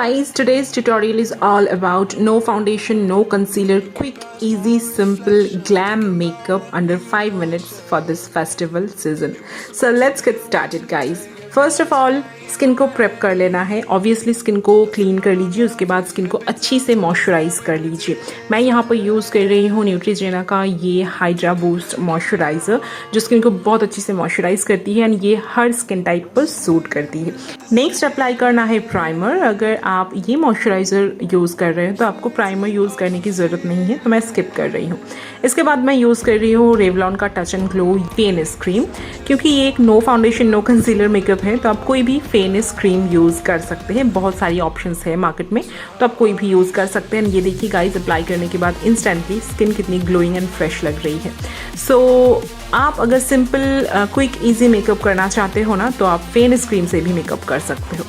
guys, today's tutorial is all about no foundation, no concealer, quick, easy, simple glam makeup under 5 minutes for this festival season. So let's get started guys. First of all skin को prep कर लेना है. Obviously skin को clean कर लीजिए, उसके बाद skin को अच्छी से मॉइस्चराइज कर लीजिए. मैं यहाँ पर यूज़ कर रही हूँ न्यूट्रीजेना का ये हाइड्रा बूस्ट मॉइस्चराइज़र, जो स्किन को बहुत अच्छी से मॉइस्चराइज करती है एंड ये हर स्किन टाइप पर सूट करती है. नेक्स्ट अप्लाई करना है प्राइमर. अगर आप ये मॉइस्चराइज़र यूज़ कर रहे हैं तो आपको प्राइमर यूज़ करने की ज़रूरत नहीं है, तो मैं स्किप कर रही हूँ. इसके बाद मैं यूज़ कर रही हूँ रेवलॉन का touch and glow fairness cream. क्योंकि ये एक no foundation no concealer makeup है तो आप कोई भी फेयरनेस क्रीम यूज़ कर सकते हैं. बहुत सारी ऑप्शंस है मार्केट में, तो आप कोई भी यूज़ कर सकते हैं. ये देखिए गाइस, अप्लाई करने के बाद इंस्टेंटली स्किन कितनी ग्लोइंग एंड फ्रेश लग रही है. सो आप अगर सिंपल क्विक इजी मेकअप करना चाहते हो ना, तो आप फेयरनेस क्रीम से भी मेकअप कर सकते हो.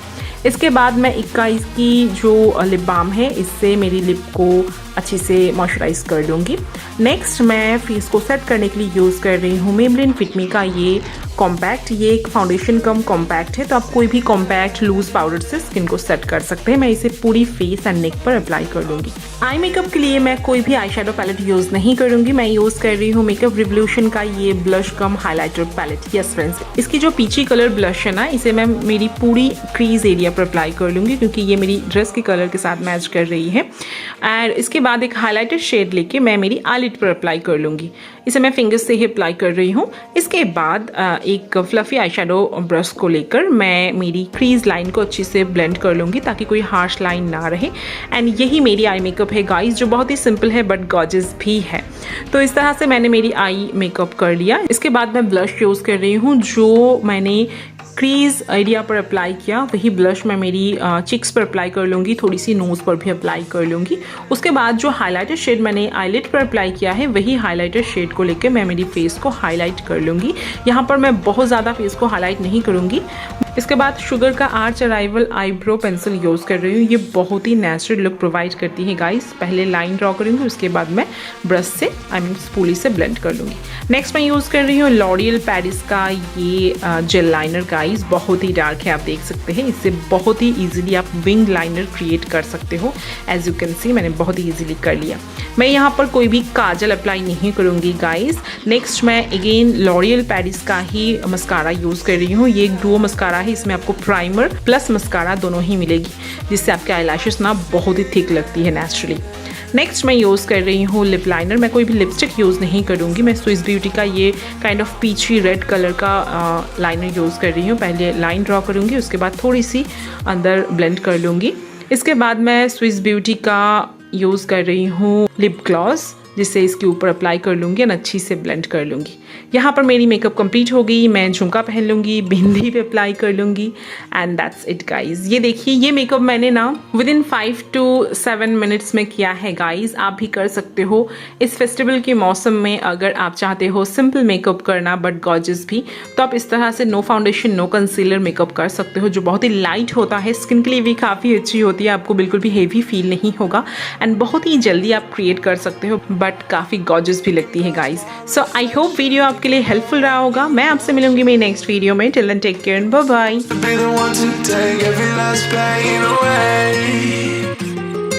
इसके बाद मैं इसकी जो लिप बाम है, इससे मेरी लिप को अच्छी से मॉइस्चराइज कर लूँगी. नेक्स्ट मैं फेस को सेट करने के लिए यूज़ कर रही हूँ मेबलिन फिट मी का ये कॉम्पैक्ट. ये एक फाउंडेशन कम कॉम्पैक्ट है, तो आप कोई भी कॉम्पैक्ट लूज पाउडर से स्किन को सेट कर सकते हैं. मैं इसे पूरी फेस एंड नेक पर अप्लाई कर लूँगी. आई मेकअप के लिए मैं कोई भी आई शेडो पैलेट यूज़ नहीं करूँगी. मैं यूज़ कर रही हूँ मेकअप रिवोल्यूशन का ये ब्लश कम हाईलाइटर पैलेट. यस फ्रेंड्स, इसकी जो पीची कलर ब्लश है ना, इसे मैं मेरी पूरी क्रीज एरिया पर अप्लाई कर लूँगी, क्योंकि ये मेरी ड्रेस के कलर के साथ मैच कर रही है. एंड इसके बाद एक हाईलाइटर शेड लेके मैं मेरी आईलिड पर अप्लाई कर लूँगी. इसे मैं फिंगर्स से ही अप्लाई कर रही हूँ. इसके बाद एक फ्लफी आई शेडो ब्रश को लेकर मैं मेरी क्रीज लाइन को अच्छे से ब्लेंड कर लूँगी, ताकि कोई हार्श लाइन ना रहे. एंड यही मेरी आई मेकअप है गाइस, जो बहुत ही सिंपल है बट गॉर्जियस भी है. तो इस तरह से मैंने मेरी आई मेकअप कर लिया. इसके बाद मैं ब्लश यूज़ कर रही हूँ. जो मैंने क्रीज एरिया पर अप्लाई किया वही ब्लश मैं मेरी चिक्स पर अप्लाई कर लूँगी, थोड़ी सी नोज़ पर भी अप्लाई कर लूँगी. उसके बाद जो हाइलाइटर शेड मैंने आईलिड पर अप्लाई किया है, वही हाइलाइटर शेड को लेकर मैं मेरी फेस को हाईलाइट कर लूँगी. यहाँ पर मैं बहुत ज़्यादा फेस को हाईलाइट नहीं करूँगी. इसके बाद शुगर का arch arrival eyebrow pencil use कर रही हूँ. ये बहुत ही नेचुरल लुक प्रोवाइड करती है गाइस. पहले लाइन ड्रॉ करूँगी, उसके बाद मैं ब्रश से स्पूली से ब्लेंड कर लूँगी. नेक्स्ट मैं यूज़ कर रही हूँ लॉरियल पेरिस का ये जेल लाइनर गाइस. बहुत ही डार्क है, आप देख सकते हैं. इससे बहुत ही ईजिली आप विंग लाइनर क्रिएट कर सकते हो. एज यू कैन सी मैंने बहुत ही ईजिली कर लिया. मैं यहाँ पर कोई भी काजल अप्लाई नहीं करूँगी गाइस. नेक्स्ट मैं अगेन लॉरियल पेरिस का ही मस्कारा यूज़ कर रही हूँ. ये एक डुओ मस्कारा है. इसमें आपको प्राइमर प्लस मस्कारा दोनों ही मिलेगी, जिससे आपके आईलैशेस ना बहुत ही थिक लगती है नेचुरली. नेक्स्ट मैं यूज़ कर रही हूँ लिप लाइनर. मैं कोई भी लिपस्टिक यूज़ नहीं करूँगी. मैं स्विस ब्यूटी का ये kind of Peechi red colour का लाइनर यूज़ कर रही हूँ. पहले लाइन ड्रॉ करूँगी, उसके बाद थोड़ी सी अंदर ब्लेंड कर लूँगी. इसके बाद मैं स्विस ब्यूटी का यूज़ कर रही हूँ लिप ग्लॉस, जिससे इसके ऊपर अप्लाई कर लूँगी और अच्छी से ब्लेंड कर लूँगी. यहाँ पर मेरी मेकअप कंप्लीट हो गई. मैं झुमका पहन लूँगी, बिंदी पे अप्लाई कर लूँगी एंड दैट्स इट गाइस. ये देखिए, ये मेकअप मैंने ना विद इन 5 to 7 मिनट्स में किया है गाइस. आप भी कर सकते हो इस फेस्टिवल के मौसम में. अगर आप चाहते हो सिंपल मेकअप करना बट गॉर्जियस भी, तो आप इस तरह से no foundation no concealer makeup कर सकते हो, जो बहुत ही लाइट होता है. स्किन के लिए भी काफ़ी अच्छी होती है. आपको बिल्कुल भी हेवी फील नहीं होगा एंड बहुत ही जल्दी आप क्रिएट कर सकते हो, बट काफ़ी गॉर्जियस भी लगती है guys. So I hope video आपके लिए हेल्पफुल रहा होगा. मैं आपसे मिलूंगी मेरी नेक्स्ट वीडियो में. Till then take care and bye bye.